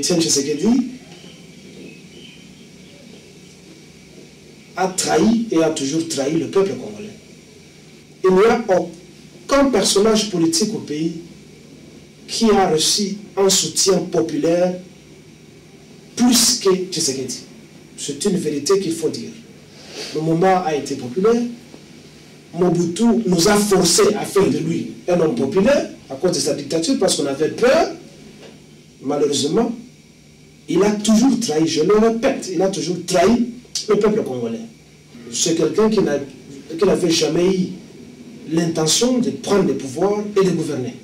Étienne Tshisekedi a trahi et a toujours trahi le peuple congolais. Il n'y a aucun personnage politique au pays qui a reçu un soutien populaire plus que Tshisekedi. C'est une vérité qu'il faut dire. Lumumba a été populaire. Mobutu nous a forcé à faire de lui un homme populaire à cause de sa dictature parce qu'on avait peur. Malheureusement, il a toujours trahi, je le répète, il a toujours trahi le peuple congolais. C'est quelqu'un qui n'avait jamais eu l'intention de prendre le pouvoir et de gouverner.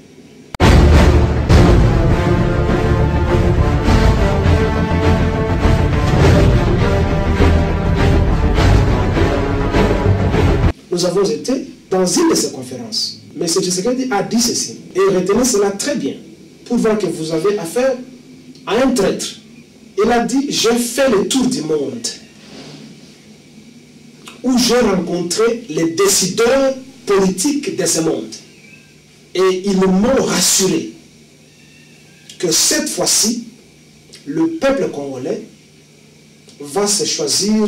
Nous avons été dans une de ces conférences. Mais M. Tshisekedi a dit ceci. Et retenez cela très bien. Pour voir que vous avez affaire à un traître. Il a dit, j'ai fait le tour du monde. Où j'ai rencontré les décideurs politiques de ce monde. Et ils m'ont rassuré que cette fois-ci, le peuple congolais va se choisir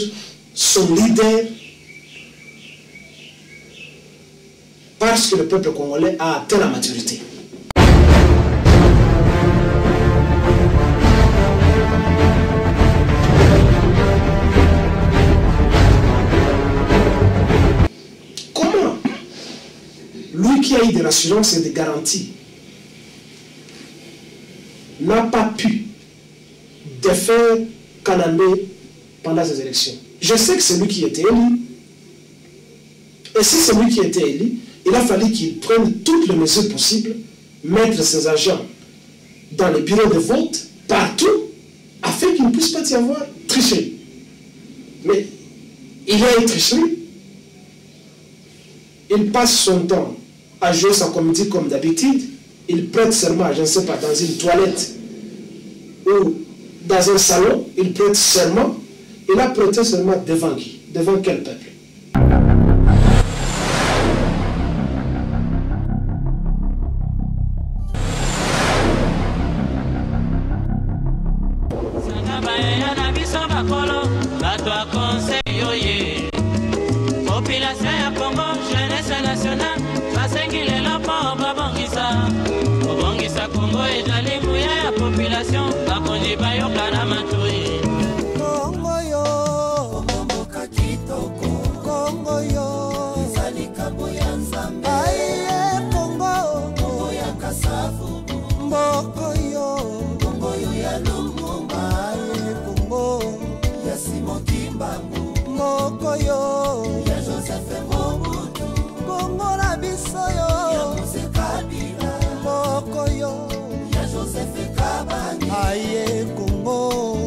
son leader parce que le peuple congolais a atteint la maturité. Comment lui qui a eu des assurances et des garanties n'a pas pu défaire Kanambe pendant ces élections? Je sais que c'est lui qui était élu. Et si c'est lui qui était élu, il a fallu qu'il prenne toutes les mesures possibles, mettre ses agents dans les bureaux de vote, partout, afin qu'il ne puisse pas y avoir tricherie. Mais il y a une tricherie. Il passe son temps à jouer sa comédie comme d'habitude. Il prête serment, je ne sais pas, dans une toilette ou dans un salon. Il prête serment. Il a prêté serment devant qui? Devant quel peuple? Population ya Congo, jeunesse nationale, basengile lopo babongisa. Babongisa Congo ezali muya ya population, bakonzi bayoka na matui. Congo yo, mboka kitoko. Congo yo, ezali kambo ya Nzambe. Aye Congo, Congo ya Kasavu. Mboko yo, Congo yo ya Lumumba. Aye Congo, ya Simon Kimbangu. Mboko yo, ya Joseph Mobutu. Congo na biso yo, ya Mose Kabila. Mboko yo, ya Joseph Kabani. Aye Congo,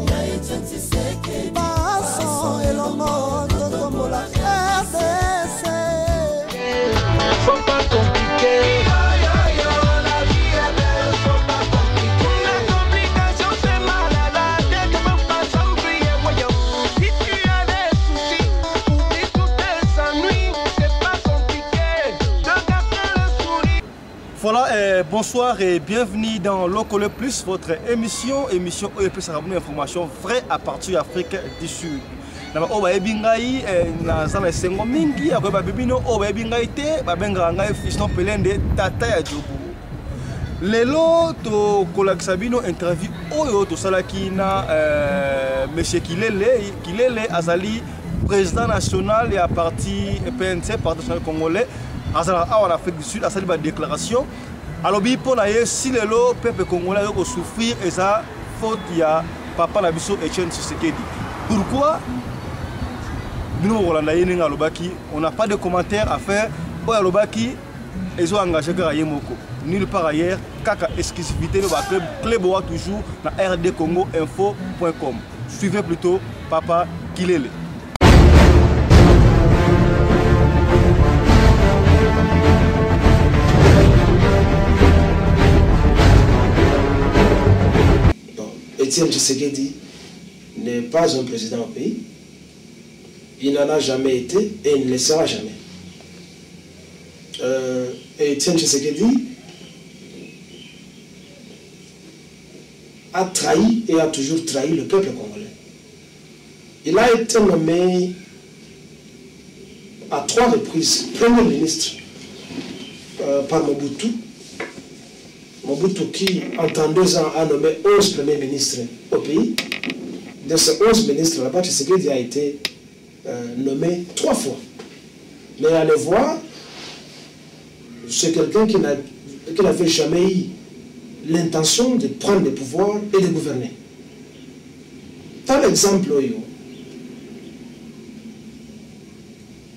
ya Etienne Tshisekedi. Baso elongo totombola RDC. Faut pas compliquer. Voilà, bonsoir et bienvenue dans Lokole Plus, votre émission OEP Sarabounou Information vraie à partir d'Afrique du Sud. Nama oba ebingai na zana sengo mingi akoba bibino oba ebingai te babenga ngai fiston pelende tata ya jobu. Lelo to kolakisa bino interview oyo to salaki na monsieur Kilele azali président national et à parti PNC parti national congolais. En Afrique du Sud, à cette déclaration. Alors, pour si le peuple congolais a souffrir, et ça, faute, il y a Papa Nabiso Etienne Tshisekedi. Pourquoi nous, on n'a pas de commentaires à faire. Ils ont engagé Moko. Nulle part ailleurs, Kaka exclusivité, le club toujours dans rdcongoinfo.com. Suivez plutôt Papa Kilele. Etienne Tshisekedi n'est pas un président au pays. Il n'en a jamais été et il ne le sera jamais. Etienne Tshisekedi a trahi et a toujours trahi le peuple congolais. Il a été nommé à 3 reprises Premier ministre par Mobutu. Mobutu qui, en 32 ans, a nommé 11 premiers ministres au pays. De ces 11 ministres, là-bas, Tshisekedi a été nommé 3 fois. Mais allez voir, c'est quelqu'un qui n'avait jamais eu l'intention de prendre le pouvoir et de gouverner. Dans l'exemple,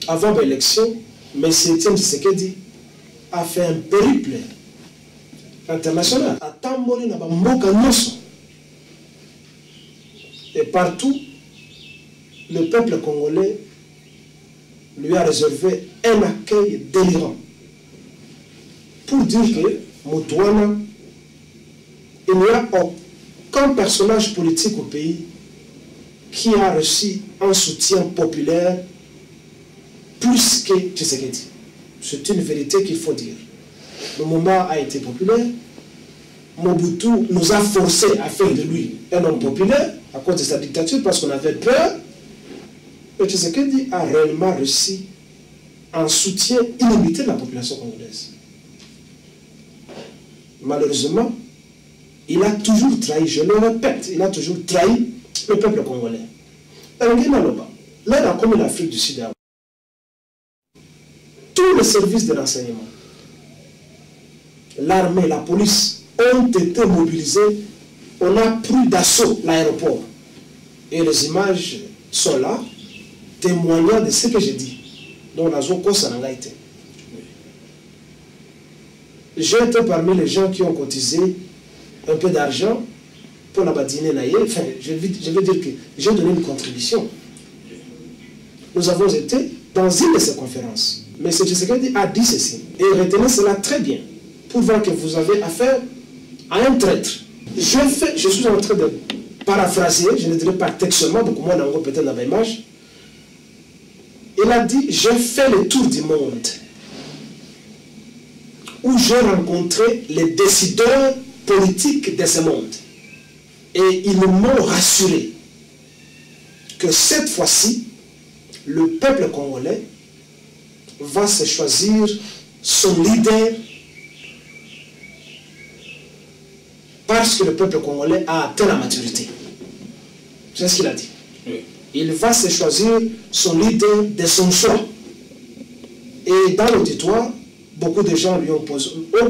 avant l'élection, M. Etienne Tshisekedi a fait un périple international. À Tamboli, et partout, le peuple congolais lui a réservé un accueil délirant. Pour dire que Moutouana, il n'y a aucun personnage politique au pays qui a reçu un soutien populaire plus que Tshisekedi. C'est une vérité qu'il faut dire. Le moment a été populaire. Mobutu nous a forcé à faire de lui un homme populaire à cause de sa dictature parce qu'on avait peur. Et Tshisekedi a réellement reçu un soutien illimité de la population congolaise. Malheureusement, il a toujours trahi, je le répète, il a toujours trahi le peuple congolais. Là, comme l'Afrique du Sud, tous les services de renseignement, l'armée, la police ont été mobilisés. On a pris d'assaut l'aéroport. Et les images sont là, témoignant de ce que j'ai dit. Donc, la zone n'a été. J'ai été parmi les gens qui ont cotisé un peu d'argent pour la dîner naïe. Enfin, je veux dire que j'ai donné une contribution. Nous avons été dans une de ces conférences. Mais M. Tshisekedi a dit ceci. Et retenez cela très bien. Pour voir que vous avez affaire à un traître. Je suis en train de paraphraser, je ne dirais pas textuellement, beaucoup moins dans peut-être dans l'image. Il a dit, j'ai fait le tour du monde où j'ai rencontré les décideurs politiques de ce monde. Et ils m'ont rassuré que cette fois-ci, le peuple congolais va se choisir son leader parce que le peuple congolais a atteint la maturité. C'est ce qu'il a dit. Oui. Il va se choisir son leader de son choix. Et dans l'auditoire, beaucoup de gens lui ont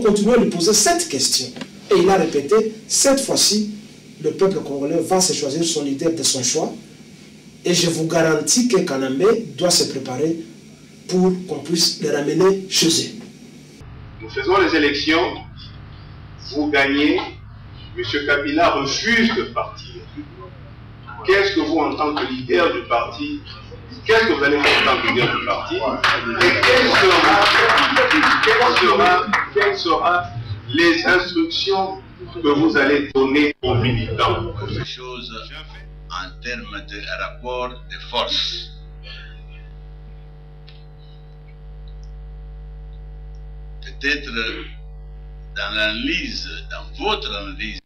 continué à lui poser cette question. Et il a répété, cette fois-ci, le peuple congolais va se choisir son leader de son choix. Et je vous garantis que Kanambe doit se préparer pour qu'on puisse les ramener chez eux. Nous faisons les élections, vous gagnez, M. Kabila refuse de partir. Qu'est-ce que vous, en tant que leader du parti, qu'est-ce que vous allez faire en tant que leader du parti? Et quelles seront les instructions que vous allez donner aux militants? Quelque chose en termes de rapport de force. Peut-être dans l'analyse, dans votre analyse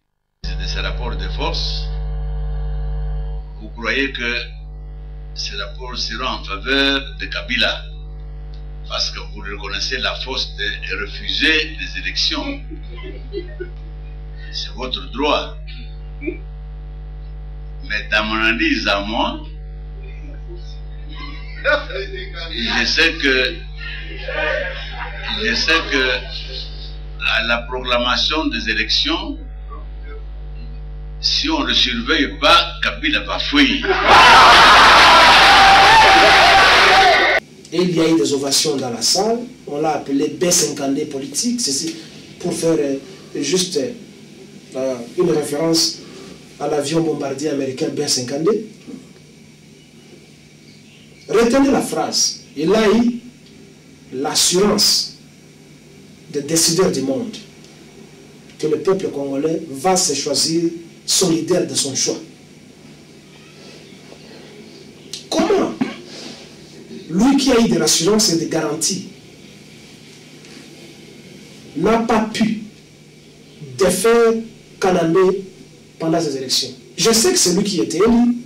de ces rapports de force, vous croyez que ces rapports seront en faveur de Kabila parce que vous reconnaissez la force de refuser les élections. C'est votre droit. Mais dans mon analyse à moi, je sais que à la proclamation des élections, si on ne surveille pas, Kabila va fuir. Et il y a eu des ovations dans la salle. On l'a appelé B50D politique. C'est pour faire juste une référence à l'avion bombardier américain B50D. Retenez la phrase. Il a eu l'assurance des décideurs du monde que le peuple congolais va se choisir son leader de son choix. Comment lui qui a eu de l'assurance et des garanties n'a pas pu défaire Kanambe pendant ces élections. Je sais que c'est lui qui était élu.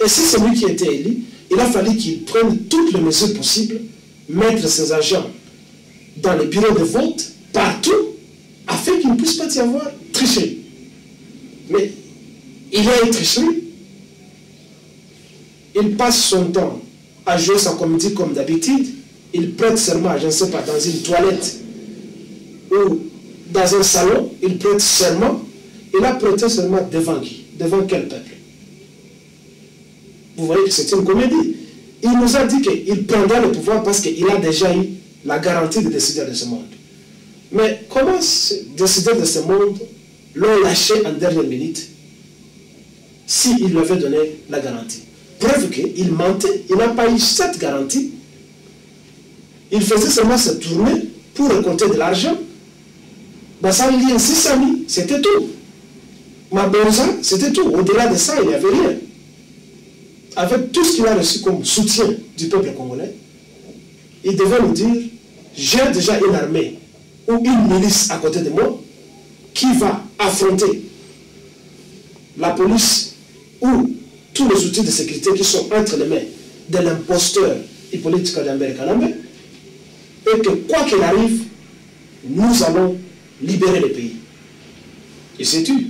Et si c'est lui qui était élu, il a fallu qu'il prenne toutes les mesures possibles, mettre ses agents dans les bureaux de vote, partout, afin qu'il ne puisse pas y avoir tricherie. Mais il y a une tricherie. Il passe son temps à jouer sa comédie comme d'habitude. Il prête serment, je ne sais pas, dans une toilette ou dans un salon. Il prête serment. Il a prêté serment devant qui? Devant quel peuple? Vous voyez que c'est une comédie. Il nous a dit qu'il prendra le pouvoir parce qu'il a déjà eu la garantie de décider de ce monde. Mais comment décider de ce monde l'ont lâché en dernière minute s'il lui avait donné la garantie? Preuve qu'il mentait, il n'a pas eu cette garantie. Il faisait seulement se tourner pour récolter de l'argent. Bassam Lien 600 000, c'était tout. Mabonza, c'était tout. Au-delà de ça, il n'y avait rien. Avec tout ce qu'il a reçu comme soutien du peuple congolais, il devait nous dire, j'ai déjà une armée ou une milice à côté de moi qui va affronter la police ou tous les outils de sécurité qui sont entre les mains de l'imposteur Hippolyte Kadambere Kanambe, et que quoi qu'il arrive, nous allons libérer le pays. Et c'est tout.